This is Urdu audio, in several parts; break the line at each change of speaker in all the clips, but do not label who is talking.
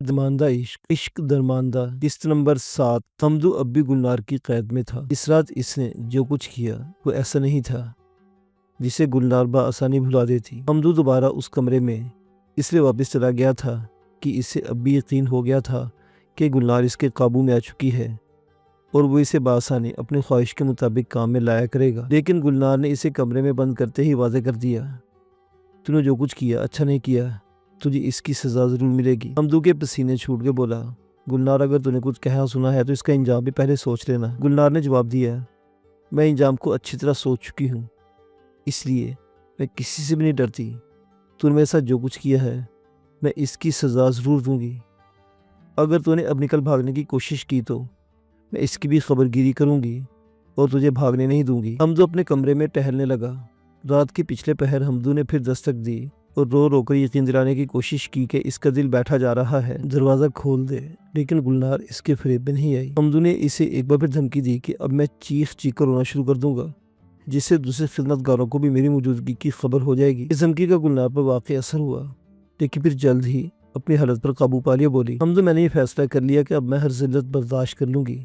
درماندہ عشق، عشق درماندہ، قسط نمبر 7۔ حمدو اب بھی گلنار کی قید میں تھا۔ اس رات اس نے جو کچھ کیا وہ ایسا نہیں تھا جسے گلنار بآسانی بھلا دیتی۔ حمدو دوبارہ اس کمرے میں اس لیے واپس چلا گیا تھا کہ اسے اب بھی یقین ہو گیا تھا کہ گلنار اس کے قابو میں آ چکی ہے اور وہ اسے بآسانی اپنی خواہش کے مطابق کام میں لایا کرے گا۔ لیکن گلنار نے اسے کمرے میں بند کرتے ہی واضح کر دیا، تو نے جو کچھ کیا اچھا نہیں کیا، تجھے اس کی سزا ضرور ملے گی۔ حمدو کے پسینے چھوٹ کے بولا، گلنار اگر تو نے کچھ کہا سنا ہے تو اس کا انجام بھی پہلے سوچ لینا۔ گلنار نے جواب دیا، میں انجام کو اچھی طرح سوچ چکی ہوں، اس لیے میں کسی سے بھی نہیں ڈرتی۔ تو نے میرے ساتھ جو کچھ کیا ہے میں اس کی سزا ضرور دوں گی۔ اگر تو نے اب نکل بھاگنے کی کوشش کی تو میں اس کی بھی خبر گیری کروں گی اور تجھے بھاگنے نہیں دوں گی۔ حمدو اپنے کمرے میں ٹہلنے لگا۔ رات کے پچھلے پہر حمدو نے پھر دستک دی اور رو رو کر یقین دلانے کی کوشش کی کہ اس کا دل بیٹھا جا رہا ہے، دروازہ کھول دے، لیکن گلنار اس کے فریب میں نہیں آئی۔ حمدو نے اسے ایک بار پھر دھمکی دی کہ اب میں چیخ کر رونا شروع کر دوں گا، جس سے دوسرے خدمت گاروں کو بھی میری موجودگی کی خبر ہو جائے گی۔ اس دھمکی کا گلنار پر واقعی اثر ہوا، لیکن پھر جلد ہی اپنی حالت پر قابو پا لیا۔ بولی، حمدو میں نے یہ فیصلہ کر لیا کہ اب میں ہر ذلت برداشت کر لوں گی،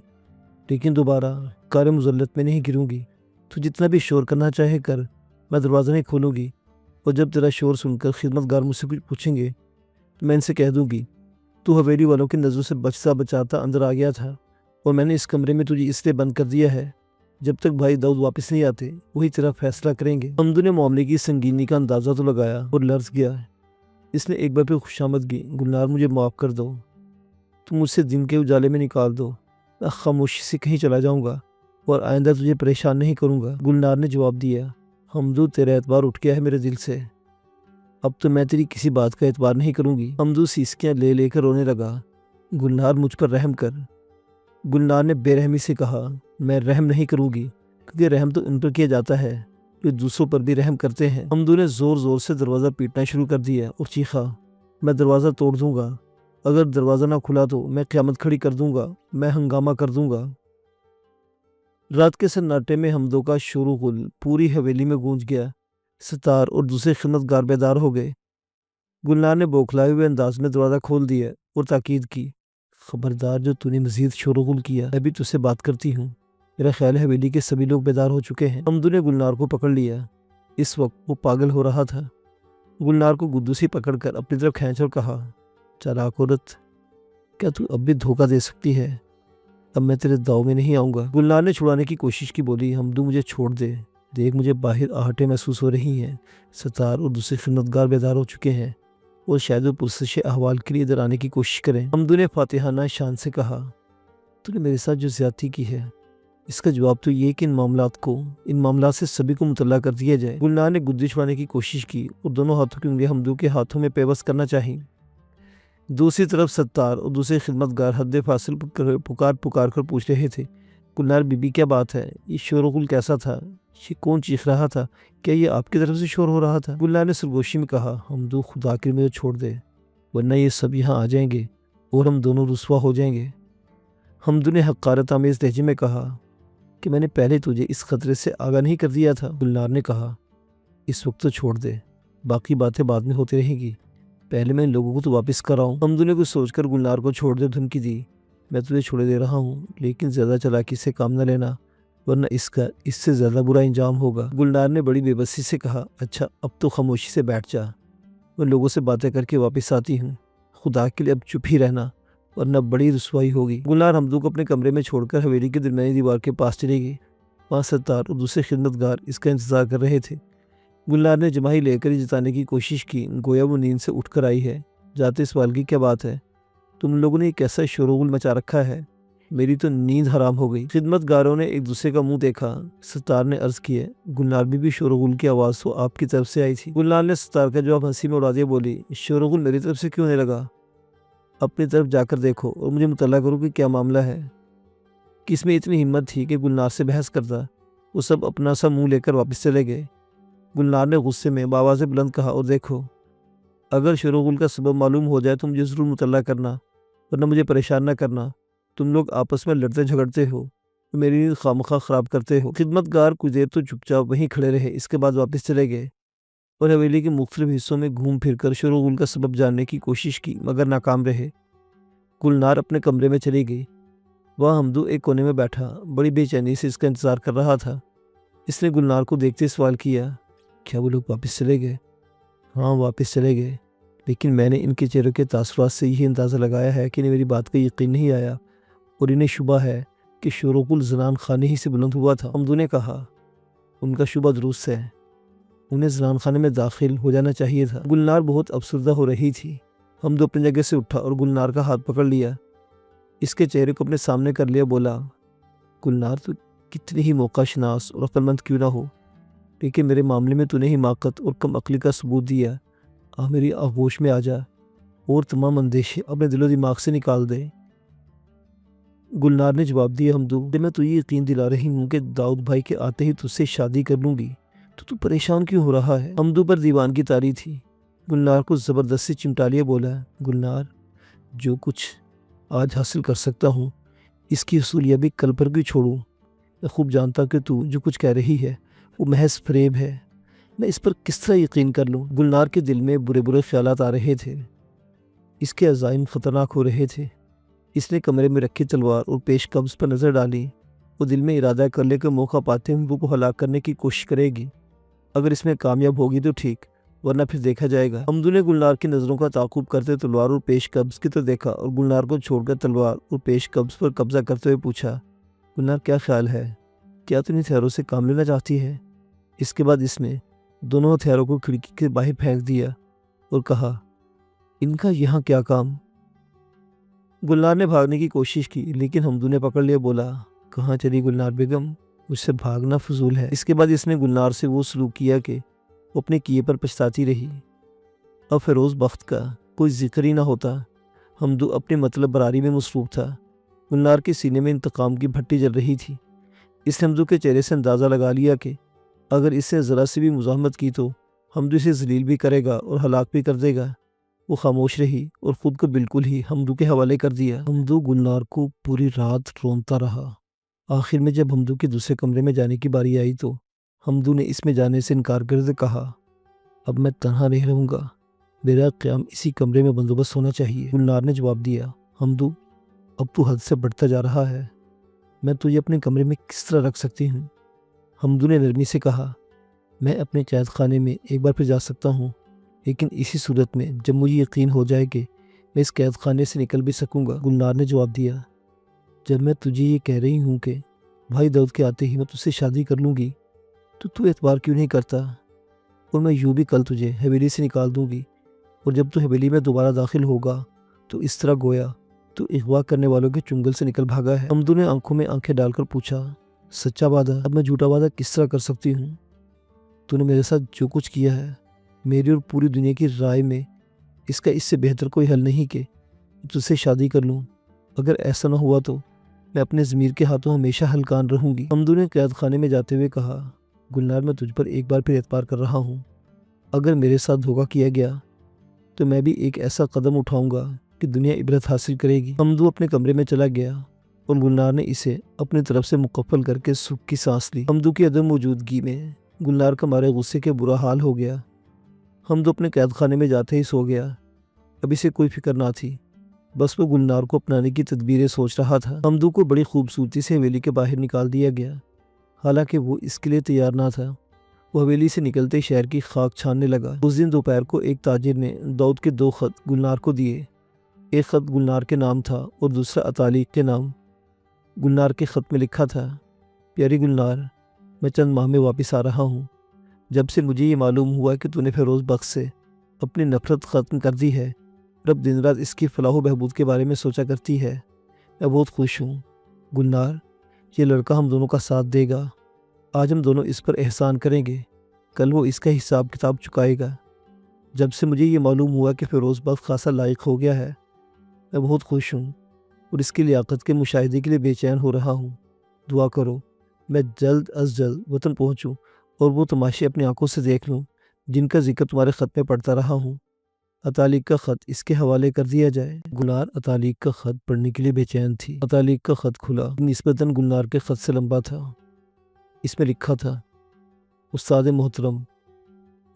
لیکن دوبارہ کار مذلت میں نہیں گروں گی۔ تو جتنا بھی شور کرنا چاہے کر، میں دروازہ نہیں کھولوں گی، اور جب تیرا شور سن کر خدمت گار مجھ سے کچھ پوچھیں گے تو میں ان سے کہہ دوں گی تو حویلی والوں کی نظروں سے بچتا بچاتا اندر آ گیا تھا، اور میں نے اس کمرے میں تجھے اس لیے بند کر دیا ہے جب تک بھائی داؤد واپس نہیں آتے، وہی تیرا فیصلہ کریں گے۔ حمدو نے معاملے کی سنگینی کا اندازہ تو لگایا اور لرز گیا۔ اس نے ایک بار پھر خوشامد کی، گلنار مجھے معاف کر دو، تم مجھ سے دن کے اجالے میں نکال دو، میں خاموشی سے کہیں چلا جاؤں گا اور آئندہ تجھے پریشان نہیں کروں گا۔ گلنار نے جواب دیا، حمدو تیرا اعتبار اٹھ گیا ہے میرے دل سے، اب تو میں تیری کسی بات کا اعتبار نہیں کروں گی۔ حمدو سیسکیاں لے لے کر رونے لگا، گلنار مجھ پر رحم کر۔ گلنار نے بے رحمی سے کہا، میں رحم نہیں کروں گی، کیونکہ رحم تو ان پر کیا جاتا ہے جو دوسروں پر بھی رحم کرتے ہیں۔ حمدو نے زور زور سے دروازہ پیٹنا شروع کر دیا اور چیخا، میں دروازہ توڑ دوں گا، اگر دروازہ نہ کھلا تو میں قیامت کھڑی کر دوں گا، میں ہنگامہ کر دوں گا۔ رات کے سناٹے میں حمدو کا شور و غل پوری حویلی میں گونج گیا۔ ستار اور دوسرے خدمت گار بیدار ہو گئے۔ گلنار نے بوکھلائے ہوئے انداز میں دروازہ کھول دیا اور تاکید کی، خبردار جو تو نے مزید شور و غل کیا میں بھی تجھ سے بات کرتی ہوں۔ میرا خیال ہے حویلی کے سبھی لوگ بیدار ہو چکے ہیں۔ حمدو نے گلنار کو پکڑ لیا، اس وقت وہ پاگل ہو رہا تھا۔ گلنار کو گدو سے پکڑ کر اپنی طرف کھینچ اور کہا، چالاک عورت، کیا تو اب بھی دھوکہ دے سکتی ہے؟ اب میں تیرے داؤ میں نہیں آؤں گا۔ گلنار نے چھڑانے کی کوشش کی، بولی، حمدو مجھے چھوڑ دے، دیکھ مجھے باہر آہٹیں محسوس ہو رہی ہیں، ستار اور دوسرے خدمتگار بیدار ہو چکے ہیں اور شاید وہ پرسش احوال کے لیے ادھر آنے کی کوشش کریں۔ حمدو نے فاتحانہ شان سے کہا، تو نے میرے ساتھ جو زیادتی کی ہے اس کا جواب تو یہ کہ ان معاملات سے سبھی کو مطلع کر دیا جائے۔ گلنار نے گدی چھڑانے کی کوشش کی اور دونوں ہاتھوں کی انگلیاں حمدو کے ہاتھوں میں پیوست کرنا چاہی۔ دوسری طرف ستار اور دوسرے خدمتگار حد فاصل پکار کر پوچھ رہے تھے، گلنار بی بی کیا بات ہے؟ یہ شور و غل کیسا تھا؟ یہ کون چیخ رہا تھا؟ کیا یہ آپ کی طرف سے شور ہو رہا تھا؟ گلنار نے سرگوشی میں کہا، حمدو خدا کے لیے چھوڑ دے، ورنہ یہ سب یہاں آ جائیں گے اور ہم دونوں رسوا ہو جائیں گے۔ حمدو نے حقارت آمیز لہجے میں کہا کہ میں نے پہلے تجھے اس خطرے سے آگاہ نہیں کر دیا تھا۔ گلنار نے کہا، اس وقت تو چھوڑ دے، باقی باتیں بعد میں ہوتی رہیں گی، پہلے میں ان لوگوں کو تو واپس کراؤں۔ حمدو نے کچھ سوچ کر گلنار کو چھوڑ دے دھمکی دی، میں تجھے چھوڑے دے رہا ہوں، لیکن زیادہ چالاکی سے کام نہ لینا، ورنہ اس سے زیادہ برا انجام ہوگا۔ گلنار نے بڑی بے بسی سے کہا، اچھا اب تو خاموشی سے بیٹھ جا، میں لوگوں سے باتیں کر کے واپس آتی ہوں، خدا کے لیے اب چپ ہی رہنا ورنہ بڑی رسوائی ہوگی۔ گلنار حمدو کو اپنے کمرے میں چھوڑ کر حویلی کی درمیانی دیوار کے پاس چلی گئی۔ وہاں ستار اور دوسرے خدمتگار اس کا انتظار کر رہے تھے۔ گلنار نے جمائی لے کر یہ جتانے کی کوشش کی گویا وہ نیند سے اٹھ کر آئی ہے۔ جاتے سوال کی کیا بات ہے؟ تم لوگوں نے کیسا شور و غل مچا رکھا ہے؟ میری تو نیند حرام ہو گئی۔ خدمتگاروں نے ایک دوسرے کا منہ دیکھا۔ ستار نے عرض کیا، گلنار بھی شور و غل کی آواز تو آپ کی طرف سے آئی تھی۔ گلنار نے ستار کا جواب ہنسی میں اڑا دیا، بولی، شور و غل میری طرف سے کیوں ہونے لگا؟ اپنی طرف جا کر دیکھو اور مجھے مطلع کرو کہ کیا معاملہ ہے۔ کس میں اتنی ہمت تھی کہ گلنار سے بحث کرتا؟ وہ سب اپنا سا منہ لے کر واپس چلے گئے۔ گلنار نے غصے میں بآواز بلند کہا، اور دیکھو اگر شور و غل کا سبب معلوم ہو جائے تو مجھے ضرور مطلع کرنا، ورنہ مجھے پریشان نہ کرنا۔ تم لوگ آپس میں لڑتے جھگڑتے ہو، میری نیند خامخواہ خراب کرتے ہو۔ خدمتگار کچھ دیر تو چپ چاپ وہیں کھڑے رہے، اس کے بعد واپس چلے گئے اور حویلی کے مختلف حصوں میں گھوم پھر کر شور و غل کا سبب جاننے کی کوشش کی، مگر ناکام رہے۔ گلنار اپنے کمرے میں چلی گئی۔ وہاں حمدو ایک کونے میں بیٹھا بڑی بے چینی سے اس کا انتظار کر رہا تھا۔ اس نے گلنار کو دیکھتے سوال کیا، کیا وہ لوگ واپس چلے گئے؟ ہاں واپس چلے گئے، لیکن میں نے ان کے چہروں کے تاثرات سے یہی اندازہ لگایا ہے کہ انہیں میری بات کا یقین نہیں آیا اور انہیں شبہ ہے کہ شوروغل زنان خانے ہی سے بلند ہوا تھا۔ حمدو نے کہا، ان کا شبہ درست ہے، انہیں زنان خانے میں داخل ہو جانا چاہیے تھا۔ گلنار بہت افسردہ ہو رہی تھی۔ حمدو اپنی جگہ سے اٹھا اور گلنار کا ہاتھ پکڑ لیا، اس کے چہرے کو اپنے سامنے کر لیا، بولا، گلنار تو کتنی ہی موقع شناس اور عقل مند کیوں نہ ہو، لیکن میرے معاملے میں تو نے حماقت اور کم عقلی کا ثبوت دیا۔ میری آغوش میں آ جا اور تمام اندیشے اپنے دل و دماغ سے نکال دے۔ گلنار نے جواب دیا، حمدو میں تو یہ یقین دلا رہی ہوں کہ داؤد بھائی کے آتے ہی تجھ سے شادی کر لوں گی، تو پریشان کیوں ہو رہا ہے؟ حمدو پر دیوانگی طاری تھی۔ گلنار کو زبردستی چمٹا لیا، بولا، گلنار جو کچھ آج حاصل کر سکتا ہوں اس کی حصولیابی کل پر کیوں چھوڑوں؟ میں خوب جانتا کہ تو جو کچھ کہہ رہی ہے وہ محض فریب ہے، میں اس پر کس طرح یقین کر لوں؟ گلنار کے دل میں برے برے خیالات آ رہے تھے، اس کے عزائم خطرناک ہو رہے تھے۔ اس نے کمرے میں رکھی تلوار اور پیش قبض پر نظر ڈالی۔ وہ دل میں ارادہ کر لے کہ موقع پاتے ہم وہ کو ہلاک کرنے کی کوشش کرے گی۔ اگر اس میں کامیاب ہوگی تو ٹھیک، ورنہ پھر دیکھا جائے گا۔ حمدو نے گلنار کی نظروں کا تعاقب کرتے تلوار اور پیش قبض کی تو دیکھا اور گلنار کو چھوڑ کر تلوار اور پیش قبض پر قبضہ کرتے ہوئے پوچھا، گلنار کیا خیال ہے؟ کیا تو ان ہتھیاروں سے کام لینا چاہتی ہے؟ اس کے بعد اس نے دونوں ہتھیاروں کو کھڑکی کے باہر پھینک دیا اور کہا، ان کا یہاں کیا کام؟ گلنار نے بھاگنے کی کوشش کی، لیکن حمدو نے پکڑ لیا، بولا، کہاں چلی گلنار بیگم؟ مجھ سے بھاگنا فضول ہے۔ اس کے بعد اس نے گلنار سے وہ سلوک کیا کہ وہ اپنے کیے پر پچھتاتی رہی۔ اب فیروز بخت کا کوئی ذکر ہی نہ ہوتا۔ حمدو اپنے مطلب براری میں مصروف تھا۔ گلنار کے سینے میں انتقام کی بھٹی جل رہی تھی۔ اس نے حمدو کے چہرے سے اندازہ لگا لیا کہ اگر اس سے ذرا سی بھی مزاحمت کی تو حمدو اسے ذلیل بھی کرے گا اور ہلاک بھی کر دے گا۔ وہ خاموش رہی اور خود کو بالکل ہی حمدو کے حوالے کر دیا۔ حمدو گلنار کو پوری رات رونتا رہا۔ آخر میں جب حمدو کے دوسرے کمرے میں جانے کی باری آئی تو حمدو نے اس میں جانے سے انکار کرتے کہا، اب میں تنہا نہیں رہوں گا، میرا قیام اسی کمرے میں بندوبست ہونا چاہیے۔ گلنار نے جواب دیا، حمدو اب تو حد سے بڑھتا جا رہا ہے، میں تجھے اپنے کمرے میں کس طرح رکھ سکتی ہوں؟ حمدو نے نرمی سے کہا، میں اپنے قید خانے میں ایک بار پھر جا سکتا ہوں، لیکن اسی صورت میں جب مجھے یقین ہو جائے کہ میں اس قید خانے سے نکل بھی سکوں گا۔ گلنار نے جواب دیا، جب میں تجھے یہ کہہ رہی ہوں کہ بھائی داؤد کے آتے ہی میں تجھ سے شادی کر لوں گی تو اعتبار کیوں نہیں کرتا؟ اور میں یوں بھی کل تجھے حویلی سے نکال دوں گی، اور جب تو حویلی میں دوبارہ داخل ہوگا تو اس طرح گویا تو اغوا کرنے والوں کے چنگل سے نکل بھاگا ہے۔ حمدو نے آنکھوں میں آنکھیں ڈال کر پوچھا، سچا وعدہ؟ اب میں جھوٹا وعدہ کس طرح کر سکتی ہوں؟ تو نے میرے ساتھ جو کچھ کیا ہے، میری اور پوری دنیا کی رائے میں اس کا اس سے بہتر کوئی حل نہیں کہ تجھ سے شادی کر لوں۔ اگر ایسا نہ ہوا تو میں اپنے ضمیر کے ہاتھوں ہمیشہ ہلکان رہوں گی۔ حمدو نے قید خانے میں جاتے ہوئے کہا، گلنار میں تجھ پر ایک بار پھر اعتبار کر رہا ہوں، اگر میرے ساتھ دھوکہ کیا گیا تو میں بھی ایک ایسا قدم اٹھاؤں گا کہ دنیا عبرت حاصل کرے گی۔ حمدو اپنے کمرے میں چلا گیا اور گلنار نے اسے اپنی طرف سے مکفل کر کے سکھ کی سانس لی۔ حمدو کی عدم موجودگی میں گلنار کا مارے غصے کے برا حال ہو گیا۔ حمدو اپنے قید خانے میں جاتے ہی سو گیا۔ اب اسے کوئی فکر نہ تھی، بس وہ گلنار کو اپنانے کی تدبیریں سوچ رہا تھا۔ حمدو کو بڑی خوبصورتی سے حویلی کے باہر نکال دیا گیا، حالانکہ وہ اس کے لیے تیار نہ تھا۔ وہ حویلی سے نکلتے شہر کی خاک چھاننے لگا۔ اس دن دوپہر کو ایک تاجر نے داؤد کے 2 خط گلنار کو دیے۔ ایک خط گلنار کے نام تھا اور دوسرا عطالیق کے نام۔ گلنار کے خط میں لکھا تھا، پیاری گلنار، میں چند ماہ میں واپس آ رہا ہوں۔ جب سے مجھے یہ معلوم ہوا کہ تو نے فیروز بخت سے اپنی نفرت ختم کر دی ہے اور اب دن رات اس کی فلاح و بہبود کے بارے میں سوچا کرتی ہے، میں بہت خوش ہوں۔ گلنار، یہ لڑکا ہم دونوں کا ساتھ دے گا۔ آج ہم دونوں اس پر احسان کریں گے، کل وہ اس کا حساب کتاب چکائے گا۔ جب سے مجھے یہ معلوم ہوا کہ فیروز بخت خاصا لائق ہو گیا ہے، میں بہت خوش ہوں اور اس کی لیاقت کے مشاہدے کے لیے بے چین ہو رہا ہوں۔ دعا کرو میں جلد از جلد وطن پہنچوں اور وہ تماشے اپنی آنکھوں سے دیکھ لوں جن کا ذکر تمہارے خط میں پڑھتا رہا ہوں۔ عطالیق کا خط اس کے حوالے کر دیا جائے۔ گلنار عطالیق کا خط پڑھنے کے لیے بے چین تھی۔ عطالیق کا خط کھلا، نسبتاً گلنار کے خط سے لمبا تھا۔ اس میں لکھا تھا، استاد محترم،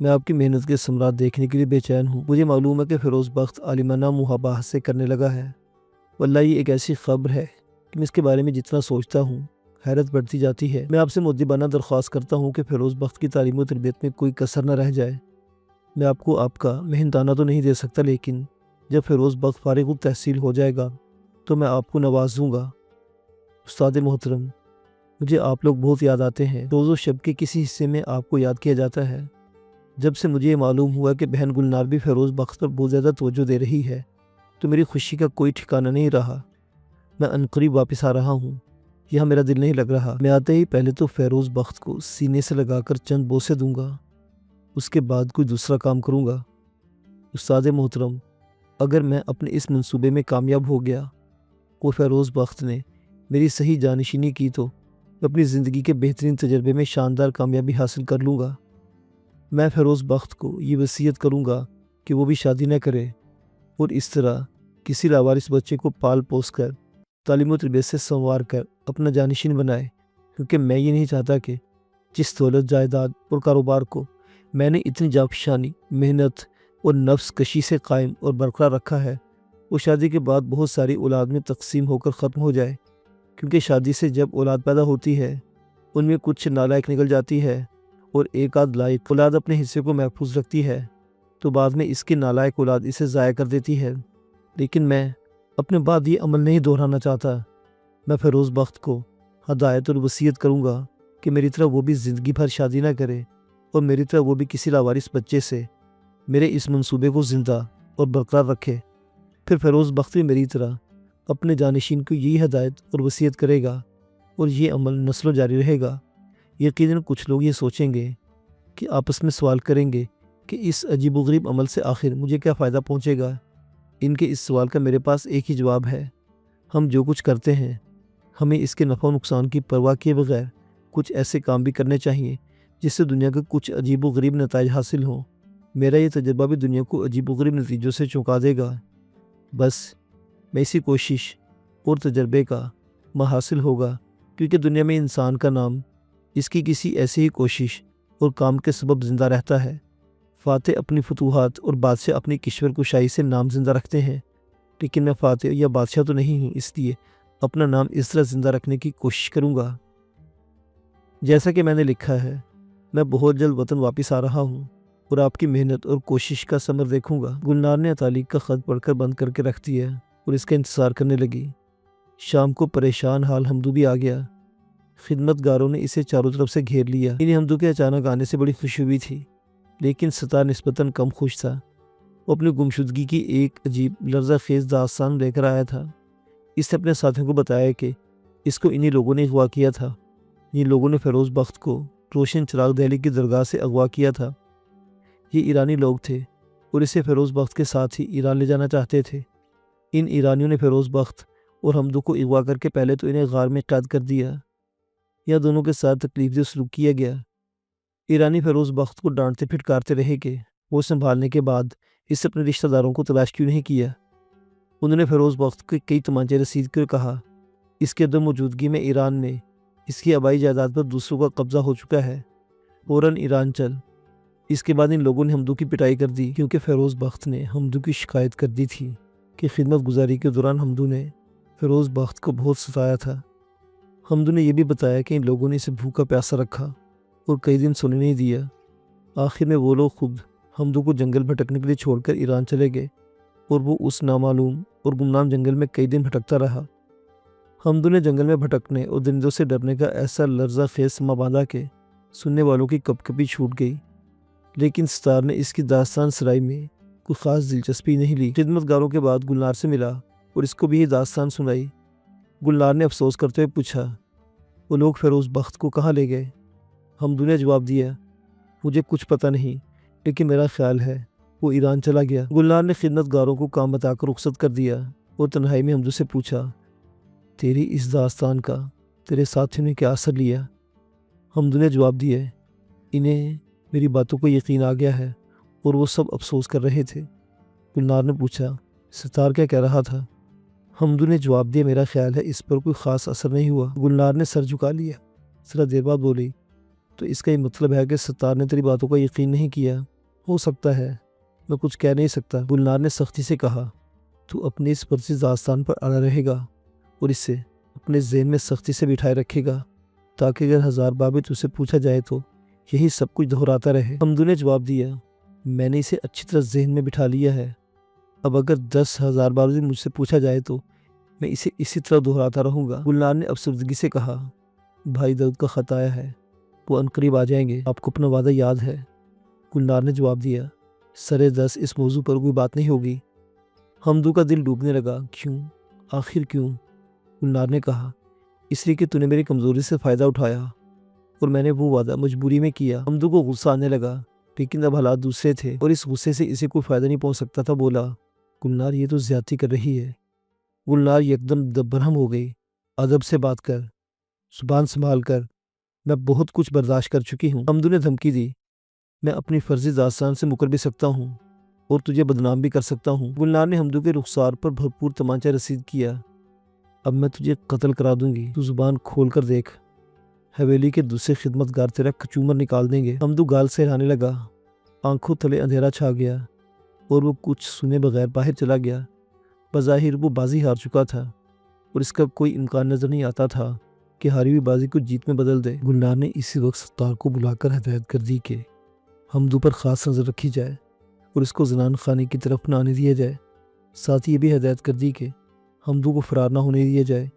میں آپ کی محنت کے ثمرات دیکھنے کے لیے بے چین ہوں۔ مجھے معلوم ہے کہ فیروز بخت عالمانہ محاباہت سے کرنے لگا ہے، واللہ یہ ایک ایسی خبر ہے کہ میں اس کے بارے میں جتنا سوچتا ہوں حیرت بڑھتی جاتی ہے۔ میں آپ سے مؤدبانہ درخواست کرتا ہوں کہ فیروز بخت کی تعلیم و تربیت میں کوئی کسر نہ رہ جائے۔ میں آپ کو آپ کا محنتانہ تو نہیں دے سکتا، لیکن جب فیروز بخت فارغ التحصیل ہو جائے گا تو میں آپ کو نوازوں گا۔ استاد محترم، مجھے آپ لوگ بہت یاد آتے ہیں۔ روز و شب کے کسی حصے میں آپ کو یاد کیا جاتا ہے۔ جب سے مجھے یہ معلوم ہوا کہ بہن گلنار بھی فیروز بخت پر بہت زیادہ توجہ دے رہی ہے تو میری خوشی کا کوئی ٹھکانہ نہیں رہا۔ میں عنقریب واپس آ رہا ہوں، یہاں میرا دل نہیں لگ رہا۔ میں آتے ہی پہلے تو فیروز بخت کو سینے سے لگا کر چند بوسے دوں گا، اس کے بعد کوئی دوسرا کام کروں گا۔ استاد محترم، اگر میں اپنے اس منصوبے میں کامیاب ہو گیا اور فیروز بخت نے میری صحیح جانشینی کی تو میں اپنی زندگی کے بہترین تجربے میں شاندار کامیابی حاصل کر لوں گا۔ میں فیروز بخت کو یہ وصیت کروں گا کہ وہ بھی شادی نہ کرے اور اس طرح کسی لاوارث بچے کو پال پوس کر تعلیم و تربیت سے سنوار کر اپنا جانشین بنائے، کیونکہ میں یہ نہیں چاہتا کہ جس دولت جائیداد اور کاروبار کو میں نے اتنی جانفشانی، محنت اور نفس کشی سے قائم اور برقرار رکھا ہے وہ شادی کے بعد بہت ساری اولاد میں تقسیم ہو کر ختم ہو جائے، کیونکہ شادی سے جب اولاد پیدا ہوتی ہے ان میں کچھ نالائق نکل جاتی ہے اور ایک آدھ لائق اولاد اپنے حصے کو محفوظ رکھتی ہے تو بعد میں اس کی نالائق اولاد اسے ضائع کر دیتی ہے۔ لیکن میں اپنے بعد یہ عمل نہیں دہرانا چاہتا۔ میں فیروز بخت کو ہدایت اور وصیت کروں گا کہ میری طرح وہ بھی زندگی بھر شادی نہ کرے اور میری طرح وہ بھی کسی لاوارث بچے سے میرے اس منصوبے کو زندہ اور برقرار رکھے۔ پھر فیروز بخت بھی میری طرح اپنے جانشین کو یہی ہدایت اور وصیت کرے گا اور یہ عمل نسلوں جاری رہے گا۔ یقیناً کچھ لوگ یہ سوچیں گے کہ آپس میں سوال کریں گے کہ اس عجیب و غریب عمل سے آخر مجھے کیا فائدہ پہنچے گا۔ ان کے اس سوال کا میرے پاس ایک ہی جواب ہے، ہم جو کچھ کرتے ہیں ہمیں اس کے نفع و نقصان کی پرواہ کیے بغیر کچھ ایسے کام بھی کرنے چاہیے جس سے دنیا کے کچھ عجیب و غریب نتائج حاصل ہوں۔ میرا یہ تجربہ بھی دنیا کو عجیب و غریب نتیجوں سے چونکا دے گا۔ بس میں اسی کوشش اور تجربے کا حاصل ہوگا، کیونکہ دنیا میں انسان کا نام اس کی کسی ایسی ہی کوشش اور کام کے سبب زندہ رہتا ہے۔ فاتح اپنی فتوحات اور بادشاہ اپنی کشور کشائی سے نام زندہ رکھتے ہیں، لیکن میں فاتح یا بادشاہ تو نہیں ہوں، اس لیے اپنا نام اس طرح زندہ رکھنے کی کوشش کروں گا۔ جیسا کہ میں نے لکھا ہے، میں بہت جلد وطن واپس آ رہا ہوں اور آپ کی محنت اور کوشش کا ثمر دیکھوں گا۔ گلنار نے عطالیق کا خط پڑھ کر بند کر کے رکھ دیا اور اس کا انتظار کرنے لگی۔ شام کو پریشان حال حمدو بھی آ گیا۔ خدمت گاروں نے اسے چاروں طرف سے گھیر لیا۔ انہیں حمدو کے اچانک آنے سے بڑی خوشی ہوئی تھی، لیکن ستار نسبتاً کم خوش تھا۔ وہ اپنی گمشدگی کی ایک عجیب لرزہ خیز داستان لے کر آیا تھا۔ اس نے اپنے ساتھیوں کو بتایا کہ اس کو انہی لوگوں نے اغوا کیا تھا۔ ان لوگوں نے فیروز بخت کو روشن چراغ دہلی کی درگاہ سے اغوا کیا تھا۔ یہ ایرانی لوگ تھے اور اسے فیروز بخت کے ساتھ ہی ایران لے جانا چاہتے تھے۔ ان ایرانیوں نے فیروز بخت اور حمدو کو اغوا کر کے پہلے تو انہیں غار میں قید کر دیا، یا دونوں کے ساتھ تکلیف دہ سلوک کیا گیا۔ ایرانی فیروز بخت کو ڈانٹتے پھٹکارتے رہے کہ وہ سنبھالنے کے بعد اس اپنے رشتہ داروں کو تلاش کیوں نہیں کیا۔ انہوں نے فیروز بخت کے کئی تمانچے رسید کر کہا، اس کے عدم موجودگی میں ایران میں اس کی آبائی جائیداد پر دوسروں کا قبضہ ہو چکا ہے، فوراً ایران چل۔ اس کے بعد ان لوگوں نے حمدو کی پٹائی کر دی، کیونکہ فیروز بخت نے حمدو کی شکایت کر دی تھی کہ خدمت گزاری کے دوران حمدو نے فیروز بخت کو بہت ستایا تھا۔ حمدو نے یہ بھی بتایا کہ ان لوگوں نے اسے بھوکا پیاسا رکھا اور کئی دن سونے نہیں دیا۔ آخر میں وہ لوگ خود حمدو کو جنگل بھٹکنے کے لیے چھوڑ کر ایران چلے گئے اور وہ اس نامعلوم اور گمنام جنگل میں کئی دن بھٹکتا رہا۔ حمدو نے جنگل میں بھٹکنے اور درندوں سے ڈرنے کا ایسا لرزہ خیز سما باندھا کہ سننے والوں کی کپ کپی چھوٹ گئی، لیکن ستار نے اس کی داستان سرائی میں کوئی خاص دلچسپی نہیں لی۔ خدمت گاروں کے بعد گلنار سے ملا اور اس کو بھی یہ داستان سنائی۔ گلنار نے افسوس کرتے ہوئے پوچھا، وہ لوگ فیروز بخت کو کہاں لے گئے؟ حمدو نے جواب دیا، مجھے کچھ پتہ نہیں، لیکن میرا خیال ہے وہ ایران چلا گیا۔ گلنار نے خدمت گاروں کو کام بتا کر رخصت کر دیا اور تنہائی میں حمدو سے پوچھا، تیری اس داستان کا تیرے ساتھیوں نے کیا اثر لیا؟ حمدو نے جواب دیا، انہیں میری باتوں کو یقین آ گیا ہے اور وہ سب افسوس کر رہے تھے۔ گلنار نے پوچھا، ستار کیا کہہ رہا تھا؟ حمدو نے جواب دیا، میرا خیال ہے اس پر کوئی خاص اثر نہیں ہوا۔ گلنار نے سر جھکا لیا۔ ذرا دیر بعد بولی، تو اس کا یہ مطلب ہے کہ ستار نے تیری باتوں کا یقین نہیں کیا؟ ہو سکتا ہے، میں کچھ کہہ نہیں سکتا، گلنار نے سختی سے کہا۔ تو اپنے اس پرسی داستان پر اڑا رہے گا اور اسے اپنے ذہن میں سختی سے بٹھائے رکھے گا تاکہ اگر 1000 بار بھی تجھ سے پوچھا جائے تو یہی سب کچھ دہراتا رہے۔ حمدو نے جواب دیا، میں نے اسے اچھی طرح ذہن میں بٹھا لیا ہے، اب اگر 10,000 بار بھی مجھ سے پوچھا جائے تو میں اسے اسی طرح دہراتا رہوں گا۔ گلنار نے افسردگی سے کہا، بھائی داؤد کا خط آیا ہے، وہ عنقریب آ جائیں گے، آپ کو اپنا وعدہ یاد ہے؟ گلنار نے جواب دیا، سرے 10 اس موضوع پر کوئی بات نہیں ہوگی۔ حمدو کا دل ڈوبنے لگا۔ کیوں؟ آخر کیوں؟ گلنار نے کہا، اس لیے کہ تو نے میری کمزوری سے فائدہ اٹھایا اور میں نے وہ وعدہ مجبوری میں کیا۔ حمدو کو غصہ آنے لگا، لیکن اب حالات دوسرے تھے اور اس غصے سے اسے کوئی فائدہ نہیں پہنچ سکتا تھا۔ بولا، گلنار یہ تو زیادتی کر رہی ہے۔ گلنار یکدم برہم ہو گئی۔ ادب سے بات کر، زبان سنبھال کر، میں بہت کچھ برداشت کر چکی ہوں۔ حمدو نے دھمکی دی، میں اپنی فرضی داستان سے مکر بھی سکتا ہوں اور تجھے بدنام بھی کر سکتا ہوں۔ گلنار نے حمدو کے رخسار پر بھرپور تمانچہ رسید کیا، اب میں تجھے قتل کرا دوں گی، تو زبان کھول کر دیکھ، حویلی کے دوسرے خدمتگار تیرا کچومر نکال دیں گے۔ حمدو گال سے ہلانے لگا، آنکھوں تلے اندھیرا چھا گیا اور وہ کچھ سنے بغیر باہر چلا گیا۔ بظاہر وہ بازی ہار چکا تھا اور اس کا کوئی امکان نظر نہیں آتا تھا کہ ہاری ہوئی بازی کو جیت میں بدل دے۔ گلنار نے اسی وقت ستار کو بلا کر ہدایت کر دی کہ حمدو پر خاص نظر رکھی جائے اور اس کو زنان خانے کی طرف نہ آنے دیا جائے۔ ساتھ ہی یہ بھی ہدایت کر دی کہ حمدو کو فرار نہ ہونے دیا جائے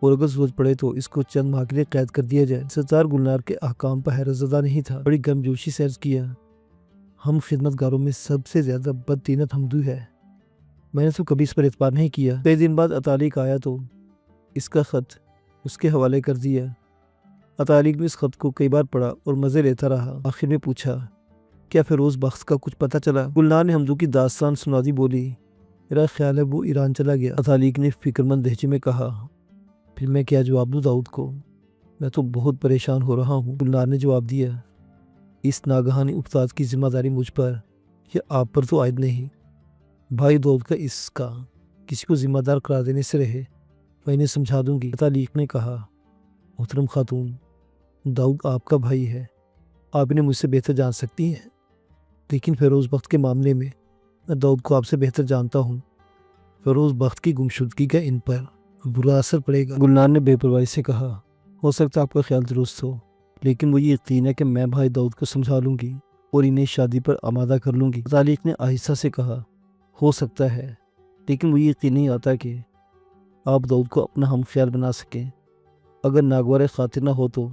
اور اگر ضرورت پڑے تو اس کو چند ماہ کے لیے قید کر دیا جائے۔ ستار گلنار کے احکام پر حیرت زدہ نہیں تھا، بڑی گرمجوشی سے عرض کیا، ہم خدمتگاروں میں سب سے زیادہ بددینت حمدو ہے، میں نے تو کبھی اس پر اعتبار نہیں کیا۔ کئی دن بعد عطالیق آیا تو اس کا خط اس کے حوالے کر دیا۔ عطالیق نے اس خط کو کئی بار پڑھا اور مزے لیتا رہا۔ آخر میں پوچھا، کیا فیروز بخت کا کچھ پتہ چلا؟ گلنار نے حمدو کی داستان سنا دی۔ بولی، میرا خیال ہے وہ ایران چلا گیا۔ عطالیق نے فکرمند لہجے میں کہا، پھر میں کیا جواب دوں داؤد کو؟ میں تو بہت پریشان ہو رہا ہوں۔ گلنار نے جواب دیا، اس ناگہانی افتاد کی ذمہ داری مجھ پر یا آپ پر تو عائد نہیں، بھائی داؤد کا اس کا کسی کو ذمہ دار قرار دینے سے رہے، میں انہیں سمجھا دوں گی۔ عطالیق نے کہا، محترم خاتون، داؤد آپ کا بھائی ہے، آپ انہیں مجھ سے بہتر جان سکتی ہیں، لیکن فیروز بخت کے معاملے میں داؤد کو آپ سے بہتر جانتا ہوں۔ فیروز بخت کی گمشدگی کا ان پر برا اثر پڑے گا۔ گلنار نے بے پرواہی سے کہا، ہو سکتا آپ کا خیال درست ہو، لیکن وہ یہ یقین ہے کہ میں بھائی داؤد کو سمجھا لوں گی اور انہیں شادی پر آمادہ کر لوں گی۔ عطالیق نے آہستہ سے کہا، ہو سکتا ہے، لیکن وہ یہ یقین نہیں آتا کہ آپ داؤد کو اپنا ہم خیال بنا سکیں۔ اگر ناگوار خاطر نہ ہو تو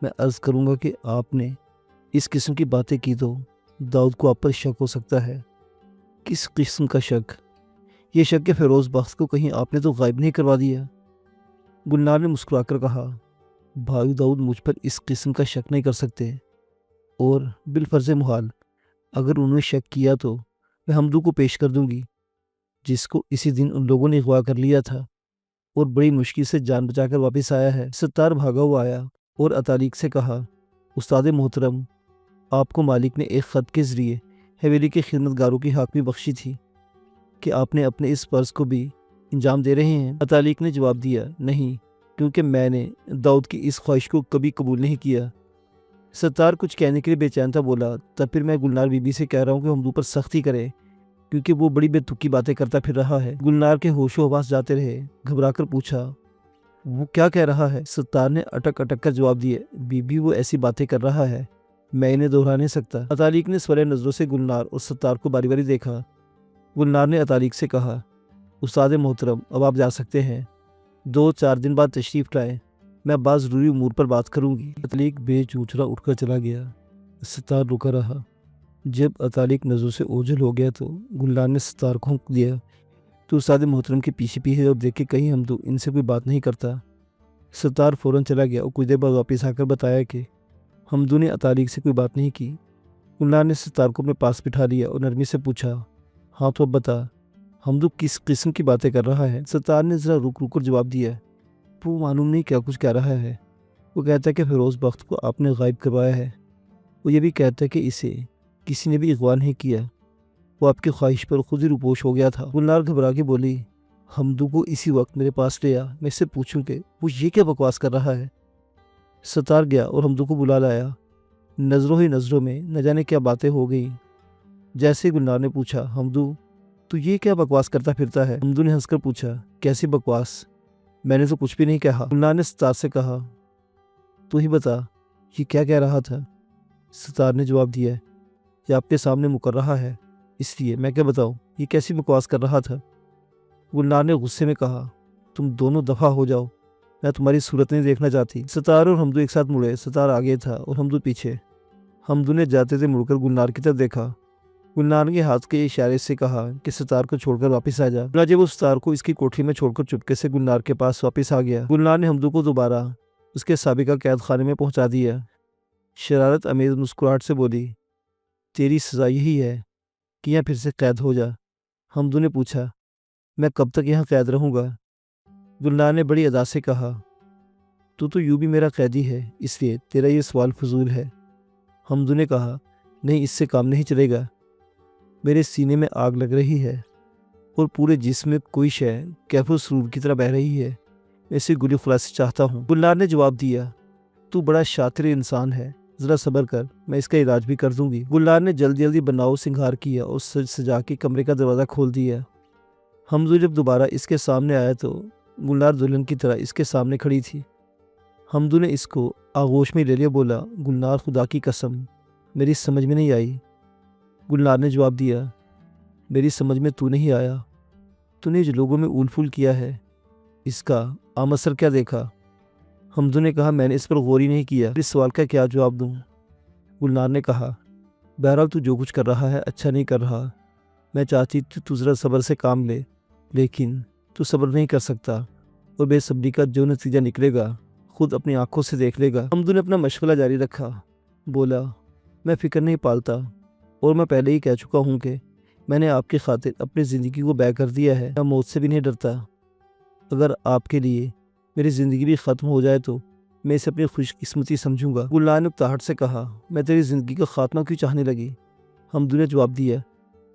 میں عرض کروں گا کہ آپ نے اس قسم کی باتیں کی تو داؤد کو آپ پر شک ہو سکتا ہے۔ کس قسم کا شک؟ یہ شک کہ فیروز بخت کو کہیں آپ نے تو غائب نہیں کروا دیا؟ گلنار نے مسکرا کر کہا، بھائی داؤد مجھ پر اس قسم کا شک نہیں کر سکتے، اور بالفرض محال اگر انہوں نے شک کیا تو میں حمدو کو پیش کر دوں گی، جس کو اسی دن ان لوگوں نے اغوا کر لیا تھا اور بڑی مشکل سے جان بچا کر واپس آیا ہے۔ ستار بھاگا ہوا آیا اور عطالیق سے کہا، استاد محترم، آپ کو مالک نے ایک خط کے ذریعے حویلی کے خدمتگاروں کی حاکمی بخشی تھی کہ آپ نے اپنے اس فرض کو بھی انجام دے رہے ہیں؟ عطالیق نے جواب دیا، نہیں، کیونکہ میں نے داؤد کی اس خواہش کو کبھی قبول نہیں کیا۔ ستار کچھ کہنے کے لیے بے چین تھا۔ بولا، تب پھر میں گلنار بی بی سے کہہ رہا ہوں کہ حمدو پر سختی کرے، کیونکہ وہ بڑی بے تکی باتیں کرتا پھر رہا ہے۔ گلنار کے ہوش و حواس جاتے رہے۔ گھبرا کر پوچھا، وہ کیا کہہ رہا ہے؟ ستار نے اٹک اٹک کر جواب دیا، بی بی وہ ایسی باتیں کر رہا ہے میں انہیں دہرا نہیں سکتا۔ عطالیق نے سوالے نظروں سے گلنار اور ستار کو باری باری دیکھا۔ گلنار نے عطالیق سے کہا، استاد محترم، اب آپ جا سکتے ہیں، 2-4 دن بعد تشریف لائیں، میں بعض ضروری امور پر بات کروں گی۔ عطالیق بے چوچلا اٹھ کر چلا گیا۔ ستار رکا رہا۔ جب عطالیق نظروں سے اوجھل ہو گیا تو گلنار نے ستار کو حکم دیا، تو استاد محترم کے پیچھے پیچھے اور دیکھے کہیں حمدو ان سے کوئی بات نہیں کرتا۔ ستار فوراً چلا گیا اور کچھ دیر بعد واپس آ کر بتایا کہ حمدو نے عطالیق سے کوئی بات نہیں کی۔ گلنار نے ستار کو اپنے پاس بٹھا لیا اور نرمی سے پوچھا، ہاں تو اب بتا، حمدو کس قسم کی باتیں کر رہا ہے؟ ستار نے ذرا رک رک کر جواب دیا، وہ معلوم نہیں کیا کچھ کہہ رہا ہے، وہ کہتا ہے کہ فیروز بخت کو آپ نے غائب کروایا ہے، وہ یہ بھی کہتا ہے کہ اسے کسی نے بھی اغوا نہیں کیا، وہ آپ کی خواہش پر خود ہی روپوش ہو گیا تھا۔ گلنار گھبرا کے بولی، حمدو کو اسی وقت میرے پاس لے آ، میں اس سے پوچھوں کہ وہ یہ کیا بکواس کر رہا ہے۔ ستار گیا اور حمدو کو بلا لایا۔ نظروں ہی نظروں میں نہ جانے کیا باتیں ہو گئیں۔ جیسے گلنار نے پوچھا، حمدو تو یہ کیا بکواس کرتا پھرتا ہے؟ حمدو نے ہنس کر پوچھا۔ کیسی بکواس؟ میں نے تو کچھ بھی نہیں کہا۔ گلنار نے ستار سے کہا۔ تو ہی بتا یہ کیا کہہ رہا تھا؟ ستار نے جواب دیا، یہ آپ کے سامنے مکر رہا ہے، اس لیے میں کیا بتاؤں یہ کیسی بکواس کر رہا تھا؟ گلنار نے غصے میں کہا، تم دونوں دفعہ ہو جاؤ، میں تمہاری صورت نہیں دیکھنا چاہتی۔ ستار اور حمدو ایک ساتھ مڑے، ستار آگے تھا اور حمدو پیچھے۔ حمدو نے جاتے تھے مڑ کر گلنار کی طرف دیکھا۔ گلنار نے ہاتھ کے اشارے سے کہا کہ ستار کو چھوڑ کر واپس آ جا۔ چنانچہ وہ ستار کو اس کی کوٹری میں چھوڑ کر چپکے سے گلنار کے پاس واپس آ گیا۔ گلنار نے حمدو کو دوبارہ اس کے سابقہ قید خانے میں پہنچا دیا۔ شرارت امیز مسکراہٹ سے بولی، تیری سزا یہی ہے کہ یہاں پھر سے قید ہو جا۔ حمدو نے پوچھا، میں کب تک یہاں قید رہوں گا؟ گلنار نے بڑی ادا سے کہا، تو یوں بھی میرا قیدی ہے، اس لیے تیرا یہ سوال فضول ہے۔ حمدو نے کہا، نہیں، اس سے کام نہیں چلے گا، میرے سینے میں آگ لگ رہی ہے اور پورے جسم میں کوئی شے کیف و سرور کی طرح بہہ رہی ہے، میں اسے گلی خلاصی چاہتا ہوں۔ گلنار نے جواب دیا، تو بڑا شاطر انسان ہے، ذرا صبر کر، میں اس کا علاج بھی کر دوں گی۔ گلنار نے جلدی جلدی بناؤ سنگھار کیا اور سج سجا کے کمرے کا دروازہ کھول دیا۔ حمدو جب دوبارہ اس کے سامنے آیا تو گلنار دلہن کی طرح اس کے سامنے کھڑی تھی۔ حمدو نے اس کو آغوش میں لے لیا، بولا، گلنار خدا کی قسم میری سمجھ میں نہیں آئی۔ گلنار نے جواب دیا، میری سمجھ میں تو نہیں آیا، تو نے جو لوگوں میں اول پھول کیا ہے اس کا عام اثر کیا دیکھا؟ حمدو نے کہا، میں نے اس پر غور ہی نہیں کیا، اس سوال کا کیا جواب دوں؟ گلنار نے کہا، بہرحال تو جو کچھ کر رہا ہے اچھا نہیں کر رہا، میں چاہتی تو ذرا صبر سے کام لے، لیکن تو صبر نہیں کر سکتا اور بے صبری کا جو نتیجہ نکلے گا خود اپنی آنکھوں سے دیکھ لے گا۔ حمدو نے اپنا مشغلہ جاری رکھا، بولا، میں فکر نہیں پالتا اور میں پہلے ہی کہہ چکا ہوں کہ میں نے آپ کی خاطر اپنی زندگی کو بیع کر دیا ہے، میں موت سے بھی نہیں ڈرتا۔ اگر آپ کے لیے میری زندگی بھی ختم ہو جائے تو میں اسے اپنی خوش قسمتی سمجھوں گا۔ گلنار نے اکتاہٹ سے کہا، میں تیری زندگی کا خاتمہ کیوں چاہنے لگی؟ حمدو نے جواب دیا،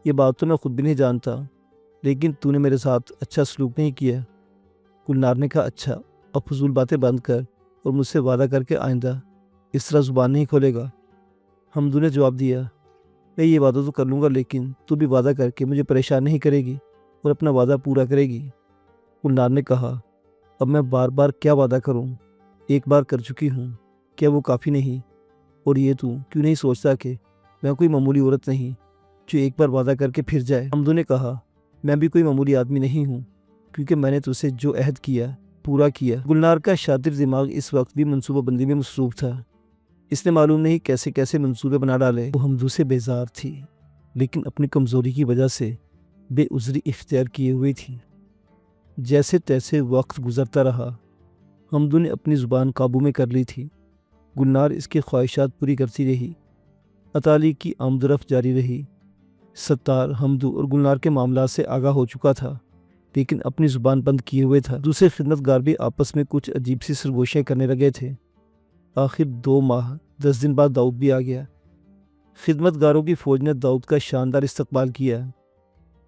یہ بات تو میں خود بھی نہیں جانتا، لیکن تو نے میرے ساتھ اچھا سلوک نہیں کیا۔ گلنار نے کہا، اچھا، اب فضول باتیں بند کر اور مجھ سے وعدہ کر کے آئندہ اس طرح زبان نہیں کھولے گا۔ حمدو نے جواب دیا، میں یہ وعدہ تو کر لوں گا، لیکن تو بھی وعدہ کر کے مجھے پریشان نہیں کرے گی اور اپنا وعدہ پورا کرے گی۔ گلنار نے کہا، اب میں بار بار کیا وعدہ کروں؟ ایک بار کر چکی ہوں، کیا وہ کافی نہیں؟ اور یہ تو کیوں نہیں سوچتا کہ میں کوئی معمولی عورت نہیں جو ایک بار وعدہ کر کے پھر جائے؟ حمدو نے کہا، میں بھی کوئی معمولی آدمی نہیں ہوں، کیونکہ میں نے تجھ سے جو عہد کیا پورا کیا۔ گلنار کا شاطر دماغ اس وقت بھی منصوبہ بندی میں مصروف تھا۔ اس نے معلوم نہیں کیسے کیسے منصوبے بنا ڈالے۔ وہ حمدو سے بیزار تھی، لیکن اپنی کمزوری کی وجہ سے بے عذری اختیار کیے ہوئے تھی۔ جیسے تیسے وقت گزرتا رہا، حمدو نے اپنی زبان قابو میں کر لی تھی۔ گلنار اس کی خواہشات پوری کرتی رہی، اطالی کی آمد و رفت جاری رہی۔ ستار حمدو اور گلنار کے معاملات سے آگاہ ہو چکا تھا، لیکن اپنی زبان بند کیے ہوئے تھا۔ دوسرے خدمت گار بھی آپس میں کچھ عجیب سی سرگوشیاں کرنے لگے تھے۔ آخر 2 ماہ 10 دن بعد داؤد بھی آ گیا۔ خدمت گاروں کی فوج نے داؤد کا شاندار استقبال کیا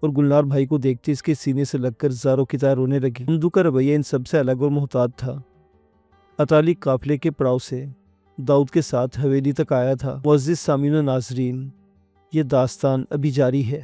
اور گلنار بھائی کو دیکھتے اس کے سینے سے لگ کر زاروں کی طرح رونے لگے۔ حمدو کا رویہ ان سب سے الگ اور محتاط تھا۔ اطالی قافلے کے پڑاؤ سے داؤد کے ساتھ حویلی تک آیا تھا۔ معزز سامعین و ناظرین، یہ داستان ابھی جاری ہے۔